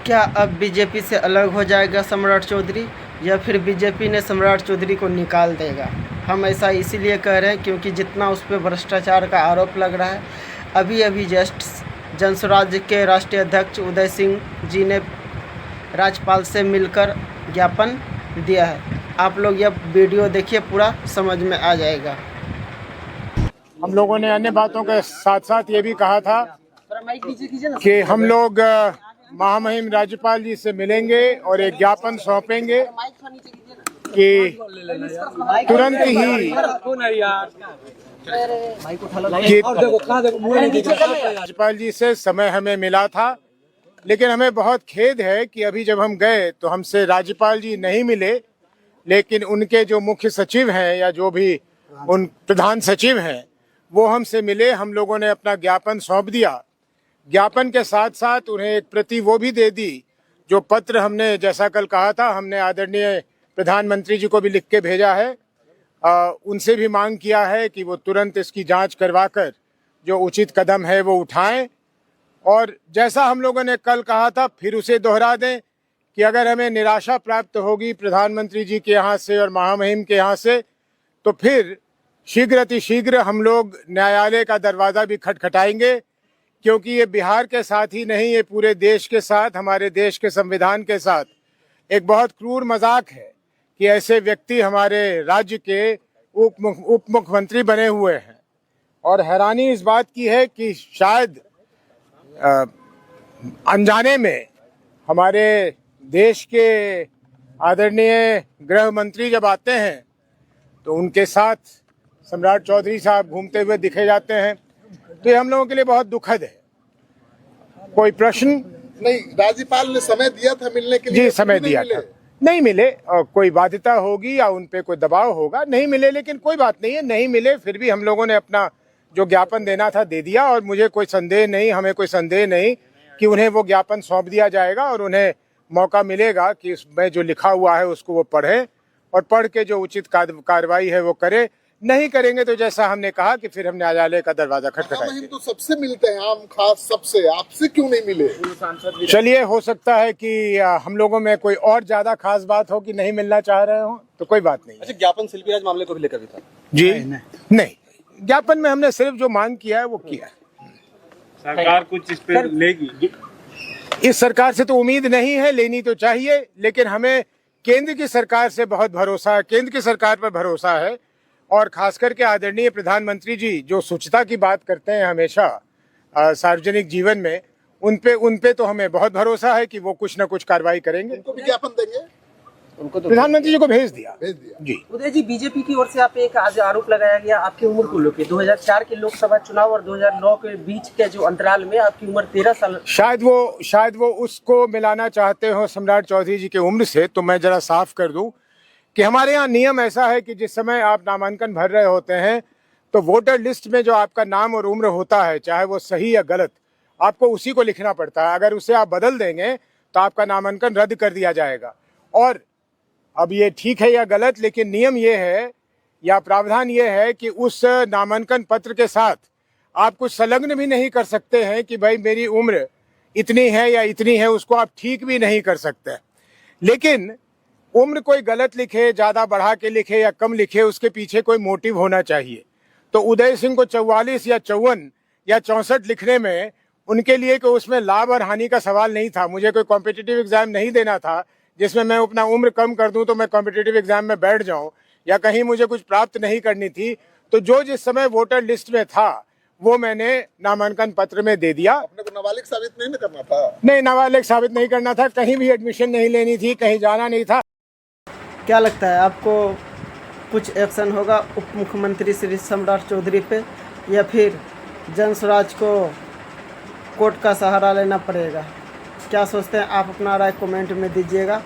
क्या अब बीजेपी से अलग हो जाएगा सम्राट चौधरी या फिर बीजेपी ने सम्राट चौधरी को निकाल देगा? हम ऐसा इसीलिए कह रहे हैं क्योंकि जितना उस पर भ्रष्टाचार का आरोप लग रहा है, अभी अभी जस्ट जनसुराज के राष्ट्रीय अध्यक्ष उदय सिंह जी ने राज्यपाल से मिलकर ज्ञापन दिया है। आप लोग यह वीडियो देखिए, पूरा समझ में आ जाएगा। हम लोगों ने अन्य बातों के साथ साथ ये भी कहा था कि हम लोग महामहिम राज्यपाल जी से मिलेंगे और एक ज्ञापन सौंपेंगे कि तुरंत ही राज्यपाल जी से समय हमें मिला था, लेकिन हमें बहुत खेद है कि अभी जब हम गए तो हमसे राज्यपाल जी नहीं मिले, लेकिन उनके जो मुख्य सचिव हैं या जो भी उन प्रधान सचिव हैं वो हमसे मिले। हम लोगों ने अपना ज्ञापन सौंप दिया। ज्ञापन के साथ साथ उन्हें एक प्रति वो भी दे दी जो पत्र हमने, जैसा कल कहा था, हमने आदरणीय प्रधानमंत्री जी को भी लिख के भेजा है। उनसे भी मांग किया है कि वो तुरंत इसकी जांच करवाकर जो उचित कदम है वो उठाएं। और जैसा हम लोगों ने कल कहा था फिर उसे दोहरा दें कि अगर हमें निराशा प्राप्त होगी प्रधानमंत्री जी के यहाँ से और महामहिम के यहाँ से, तो फिर शीघ्र अतिशीघ्र हम लोग न्यायालय का दरवाज़ा भी खटखटाएंगे, क्योंकि ये बिहार के साथ ही नहीं, ये पूरे देश के साथ, हमारे देश के संविधान के साथ एक बहुत क्रूर मजाक है कि ऐसे व्यक्ति हमारे राज्य के उप मुख्यमंत्री बने हुए हैं। और हैरानी इस बात की है कि शायद अनजाने में हमारे देश के आदरणीय गृह मंत्री जब आते हैं तो उनके साथ सम्राट चौधरी साहब घूमते हुए दिखे जाते हैं, तो ये हम लोगों के लिए बहुत दुखद है। कोई प्रश्न? नहीं, राज्यपाल ने समय दिया था मिलने के लिए। जी, समय दिया था, नहीं मिले। और कोई बाध्यता होगी या उन पे कोई दबाव होगा, नहीं मिले, लेकिन कोई बात नहीं है, नहीं मिले फिर भी हम लोगों ने अपना जो ज्ञापन देना था दे दिया। और मुझे कोई संदेह नहीं, हमें कोई संदेह नहीं कि उन्हें वो ज्ञापन सौंप दिया जाएगा और उन्हें मौका मिलेगा कि उसमें जो लिखा हुआ है उसको वो पढ़ें और पढ़ के जो उचित कार्रवाई है वो करे। नहीं करेंगे तो जैसा हमने कहा कि फिर हम न्यायालय का दरवाजा खटखटाएंगे। तो सबसे मिलते हैं, आम खास सबसे, आपसे क्यों नहीं मिले? चलिए, हो सकता है कि हम लोगों में कोई और ज्यादा खास बात हो कि नहीं मिलना चाह रहे हो, तो कोई बात नहीं। अच्छा, ज्ञापन शिल्पी राज मामले को भी लेकर भी था जी? नहीं, ज्ञापन में हमने सिर्फ जो मांग किया है वो किया है। सरकार कुछ इस पे लेगी? इस सरकार से तो उम्मीद नहीं है, लेनी तो चाहिए, लेकिन हमें केंद्र की सरकार से बहुत भरोसा है, केंद्र की सरकार पर भरोसा है। और खास करके आदरणीय प्रधानमंत्री जी जो स्वच्छता की बात करते हैं हमेशा सार्वजनिक जीवन में, उन पे तो हमें बहुत भरोसा है कि वो कुछ न कुछ कार्रवाई करेंगे। उनको भी ज्ञापन देंगे? उनको तो प्रधानमंत्री जी को भेज दिया जी। उदय जी, बीजेपी की ओर से आप एक आज आरोप लगाया गया आपकी उम्र को लेकर, 2004 के लोकसभा चुनाव और 2009 के बीच के जो अंतराल में आपकी उम्र 13 साल। शायद वो उसको मिलाना चाहते हो सम्राट चौधरी जी की उम्र से। तो मैं जरा साफ कर दूं कि हमारे यहाँ नियम ऐसा है कि जिस समय आप नामांकन भर रहे होते हैं तो वोटर लिस्ट में जो आपका नाम और उम्र होता है, चाहे वो सही या गलत, आपको उसी को लिखना पड़ता है। अगर उसे आप बदल देंगे तो आपका नामांकन रद्द कर दिया जाएगा। और अब ये ठीक है या गलत, लेकिन नियम ये है या प्रावधान ये है कि उस नामांकन पत्र के साथ आप कुछ संलग्न भी नहीं कर सकते हैं कि भाई मेरी उम्र इतनी है या इतनी है, उसको आप ठीक भी नहीं कर सकते। लेकिन उम्र कोई गलत लिखे, ज्यादा बढ़ा के लिखे या कम लिखे, उसके पीछे कोई मोटिव होना चाहिए। तो उदय सिंह को 44 या 54 या 64 लिखने में उनके लिए कोई उसमें लाभ और हानि का सवाल नहीं था। मुझे कोई कॉम्पिटिटिव एग्जाम नहीं देना था जिसमें मैं अपना उम्र कम कर दूं तो मैं कॉम्पिटिटिव एग्जाम में बैठ जाऊं, या कहीं मुझे कुछ प्राप्त नहीं करनी थी। तो जो जिस समय वोटर लिस्ट में था वो मैंने नामांकन पत्र में दे दिया। अपने को नाबालिग साबित नहीं करना था? नहीं, नाबालिग साबित नहीं करना था, कहीं भी एडमिशन नहीं लेनी थी, कहीं जाना नहीं था। क्या लगता है आपको, कुछ एक्शन होगा उप मुख्यमंत्री श्री सम्राट चौधरी पे, या फिर जनसुराज को कोर्ट का सहारा लेना पड़ेगा? क्या सोचते हैं आप? अपना राय कमेंट में दीजिएगा।